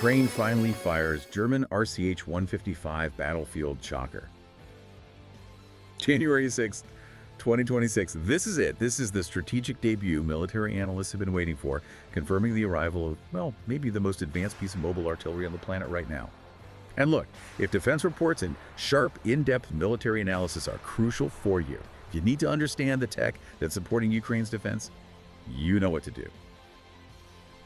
Ukraine finally fires German RCH-155 battlefield shocker. January 6th, 2026. This is it. This is the strategic debut military analysts have been waiting for, confirming the arrival of, well, maybe the most advanced piece of mobile artillery on the planet right now. And look, if defense reports and sharp, in-depth military analysis are crucial for you, if you need to understand the tech that's supporting Ukraine's defense, you know what to do.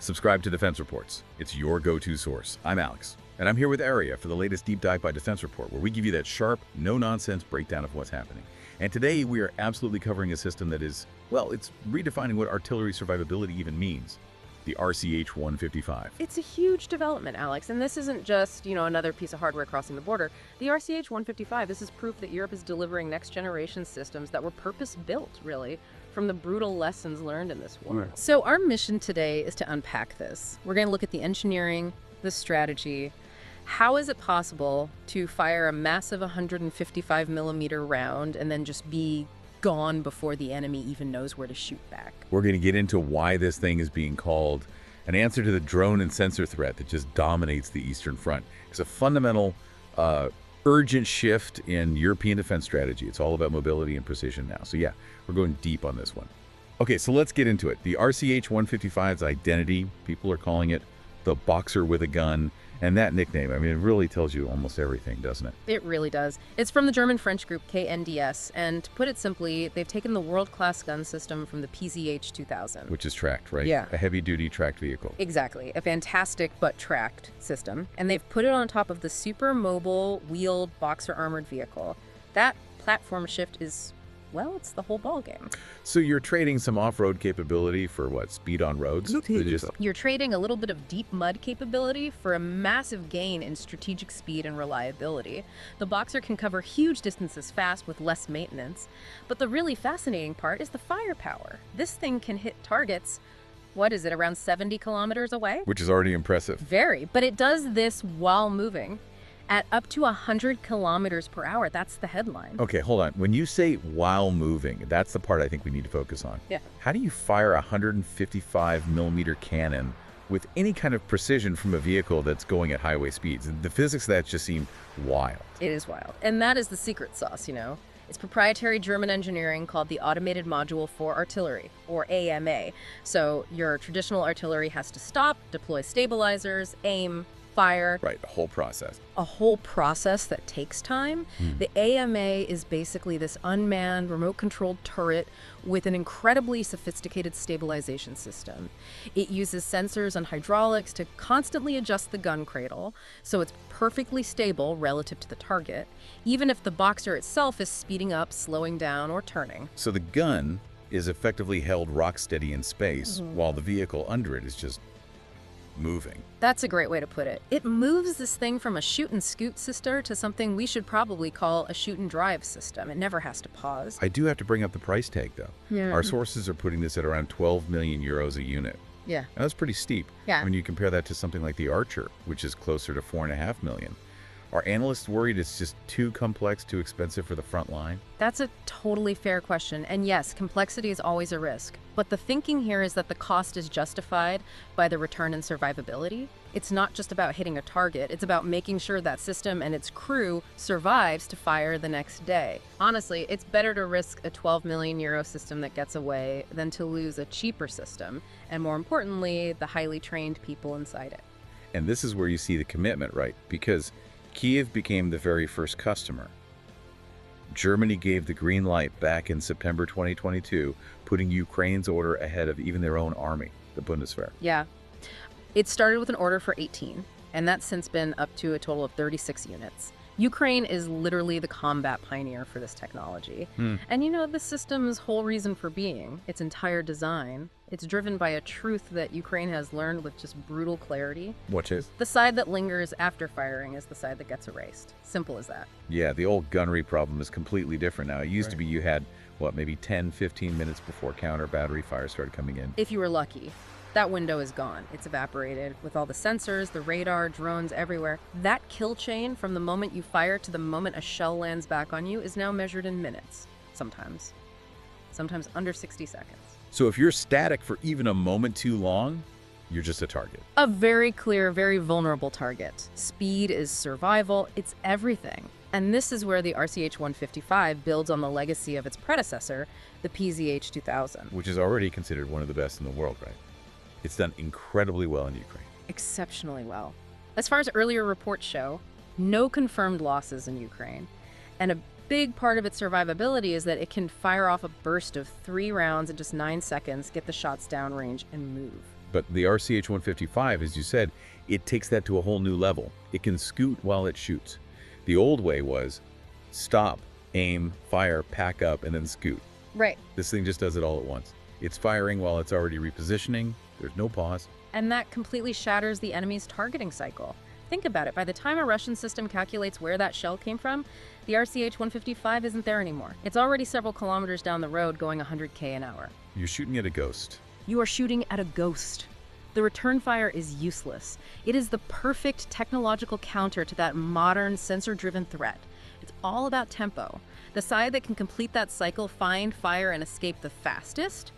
Subscribe to Defense Reports. It's your go-to source. I'm Alex, and I'm here with Aria for the latest Deep Dive by Defense Report, where we give you that sharp, no-nonsense breakdown of what's happening. And today, we are absolutely covering a system that is, well, it's redefining what artillery survivability even means. The RCH-155. It's a huge development, Alex, and this isn't just, another piece of hardware crossing the border. The RCH-155, this is proof that Europe is delivering next-generation systems that were purpose-built, really, from the brutal lessons learned in this war. Right. So our mission today is to unpack this. We're going to look at the engineering, the strategy. How is it possible to fire a massive 155 millimeter round and then just be gone before the enemy even knows where to shoot back? We're going to get into why this thing is being called an answer to the drone and sensor threat that just dominates the Eastern Front. It's a fundamental, urgent shift in European defense strategy. It's all about mobility and precision now. So yeah, we're going deep on this one. Okay, so let's get into it. The RCH-155's identity, people are calling it the boxer with a gun. And that nickname, I mean, it really tells you almost everything, doesn't it? It really does. It's from the German-French group KNDS, and to put it simply, they've taken the world-class gun system from the PZH-2000. Which is tracked, right? Yeah. A heavy-duty tracked vehicle. Exactly. A fantastic but tracked system. And they've put it on top of the super mobile, wheeled, boxer armored vehicle. That platform shift is, well, it's the whole ballgame. So you're trading some off-road capability for what? Speed on roads? You're trading a little bit of deep mud capability for a massive gain in strategic speed and reliability. The Boxer can cover huge distances fast with less maintenance. But the really fascinating part is the firepower. This thing can hit targets, what is it, around 70 kilometers away? Which is already impressive. Very. But it does this while moving. At up to 100 kilometers per hour. That's the headline. Okay, hold on. When you say while moving, that's the part I think we need to focus on. Yeah. How do you fire a 155 millimeter cannon with any kind of precision from a vehicle that's going at highway speeds? The physics of that just seem wild. It is wild. And that is the secret sauce, It's proprietary German engineering called the Automated Module for Artillery, or AMA. So your traditional artillery has to stop, deploy stabilizers, aim, fire. Right, the whole process. A whole process that takes time. The AMA is basically this unmanned, remote-controlled turret with an incredibly sophisticated stabilization system. It uses sensors and hydraulics to constantly adjust the gun cradle, so it's perfectly stable relative to the target, even if the Boxer itself is speeding up, slowing down, or turning. So the gun is effectively held rock steady in space, while the vehicle under it is just moving. That's a great way to put it. It moves this thing from a shoot and scoot system to something we should probably call a shoot and drive system. It never has to pause. I do have to bring up the price tag, though. Yeah. Our sources are putting this at around 12 million euros a unit. Yeah. Now, that's pretty steep. Yeah. When you compare that to something like the Archer, which is closer to 4.5 million. Are analysts worried it's just too complex, too expensive for the front line? That's a totally fair question. And yes, complexity is always a risk. But the thinking here is that the cost is justified by the return in survivability. It's not just about hitting a target. It's about making sure that system and its crew survives to fire the next day. Honestly, it's better to risk a 12 million euro system that gets away than to lose a cheaper system. And more importantly, the highly trained people inside it. And this is where you see the commitment, right? Because Kyiv became the very first customer. Germany gave the green light back in September 2022, putting Ukraine's order ahead of even their own army, the Bundeswehr. Yeah. It started with an order for 18, and that's since been up to a total of 36 units. Ukraine is literally the combat pioneer for this technology. And the system's whole reason for being, its entire design, it's driven by a truth that Ukraine has learned with just brutal clarity. Which is? The side that lingers after firing is the side that gets erased. Simple as that. Yeah, the old gunnery problem is completely different now. It used to be you had, maybe 10, 15 minutes before counter battery fire started coming in. If you were lucky. That window is gone. It's evaporated. With all the sensors, the radar, drones everywhere, that kill chain from the moment you fire to the moment a shell lands back on you is now measured in minutes, sometimes under 60 seconds. So if you're static for even a moment too long, you're just a target. A very clear, very vulnerable target. Speed is survival, it's everything. And this is where the RCH-155 builds on the legacy of its predecessor, the PZH-2000. Which is already considered one of the best in the world, right? It's done incredibly well in Ukraine. Exceptionally well. As far as earlier reports show, no confirmed losses in Ukraine. And a big part of its survivability is that it can fire off a burst of 3 rounds in just 9 seconds, get the shots downrange, and move. But the RCH-155, as you said, it takes that to a whole new level. It can scoot while it shoots. The old way was stop, aim, fire, pack up, and then scoot. Right. This thing just does it all at once. It's firing while it's already repositioning. There's no pause. And that completely shatters the enemy's targeting cycle. Think about it. By the time a Russian system calculates where that shell came from, the RCH-155 isn't there anymore. It's already several kilometers down the road going 100K an hour. You're shooting at a ghost. You are shooting at a ghost. The return fire is useless. It is the perfect technological counter to that modern sensor-driven threat. It's all about tempo. The side that can complete that cycle, find, fire, and escape the fastest,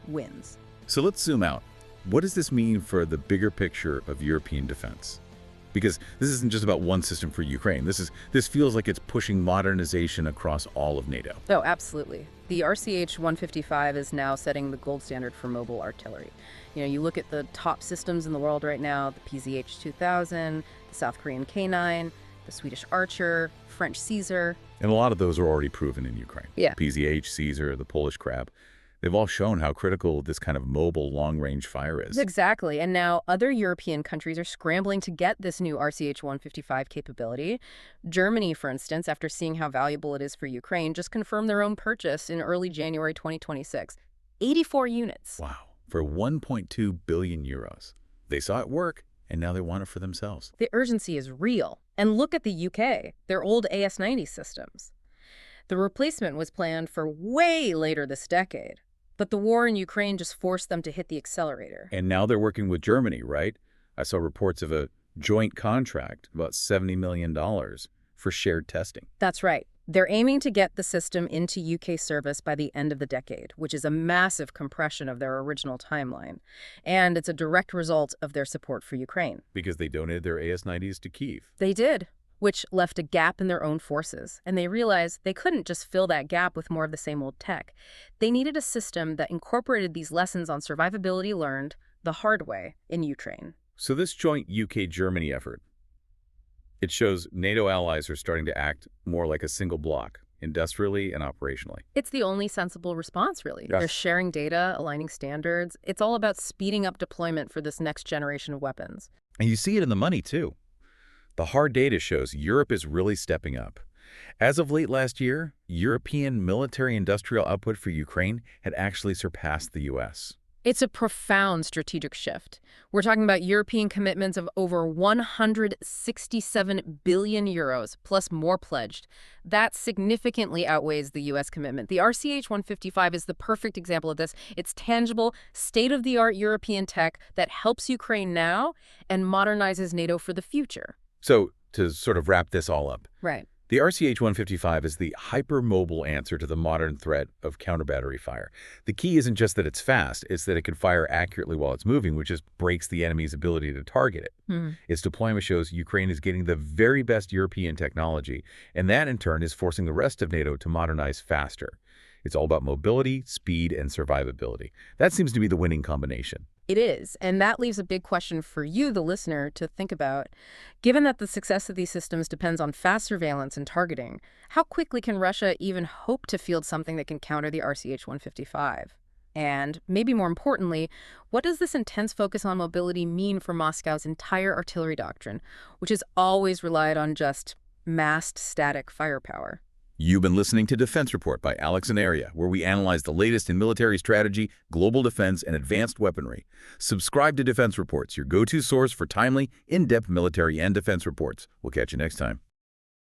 wins. So let's zoom out. What does this mean for the bigger picture of European defense? Because this isn't just about one system for Ukraine. This feels like it's pushing modernization across all of NATO. Oh, absolutely. The RCH-155 is now setting the gold standard for mobile artillery. You know, you look at the top systems in the world right now, the PZH-2000, the South Korean K9, the Swedish Archer, French Caesar. And a lot of those are already proven in Ukraine. Yeah. PZH, Caesar, the Polish Crab. They've all shown how critical this kind of mobile long-range fire is. Exactly. And now other European countries are scrambling to get this new RCH-155 capability. Germany, for instance, after seeing how valuable it is for Ukraine, just confirmed their own purchase in early January 2026. 84 units. Wow. For 1.2 billion euros. They saw it work, and now they want it for themselves. The urgency is real. And look at the UK, their old AS-90 systems. The replacement was planned for way later this decade. But the war in Ukraine just forced them to hit the accelerator. And now they're working with Germany, right? I saw reports of a joint contract, about $70 million, for shared testing. That's right. They're aiming to get the system into UK service by the end of the decade, which is a massive compression of their original timeline. And it's a direct result of their support for Ukraine. Because they donated their AS-90s to Kyiv. They did, which left a gap in their own forces. And they realized they couldn't just fill that gap with more of the same old tech. They needed a system that incorporated these lessons on survivability learned the hard way in Ukraine. So this joint UK-Germany effort, it shows NATO allies are starting to act more like a single bloc, industrially and operationally. It's the only sensible response, really. Yes. They're sharing data, aligning standards. It's all about speeding up deployment for this next generation of weapons. And you see it in the money, too. The hard data shows Europe is really stepping up. As of late last year, European military-industrial output for Ukraine had actually surpassed the U.S. It's a profound strategic shift. We're talking about European commitments of over 167 billion euros, plus more pledged. That significantly outweighs the U.S. commitment. The RCH-155 is the perfect example of this. It's tangible, state-of-the-art European tech that helps Ukraine now and modernizes NATO for the future. So, to sort of wrap this all up, Right. the RCH-155 is the hypermobile answer to the modern threat of counter-battery fire. The key isn't just that it's fast, it's that it can fire accurately while it's moving, which just breaks the enemy's ability to target it. Its deployment shows Ukraine is getting the very best European technology, and that in turn is forcing the rest of NATO to modernize faster. It's all about mobility, speed, and survivability. That seems to be the winning combination. It is, and that leaves a big question for you, the listener, to think about. Given that the success of these systems depends on fast surveillance and targeting, how quickly can Russia even hope to field something that can counter the RCH-155? And, maybe more importantly, what does this intense focus on mobility mean for Moscow's entire artillery doctrine, which has always relied on just massed static firepower? You've been listening to Defense Report by Alex and Aria, where we analyze the latest in military strategy, global defense, and advanced weaponry. Subscribe to Defense Reports, your go-to source for timely, in-depth military and defense reports. We'll catch you next time.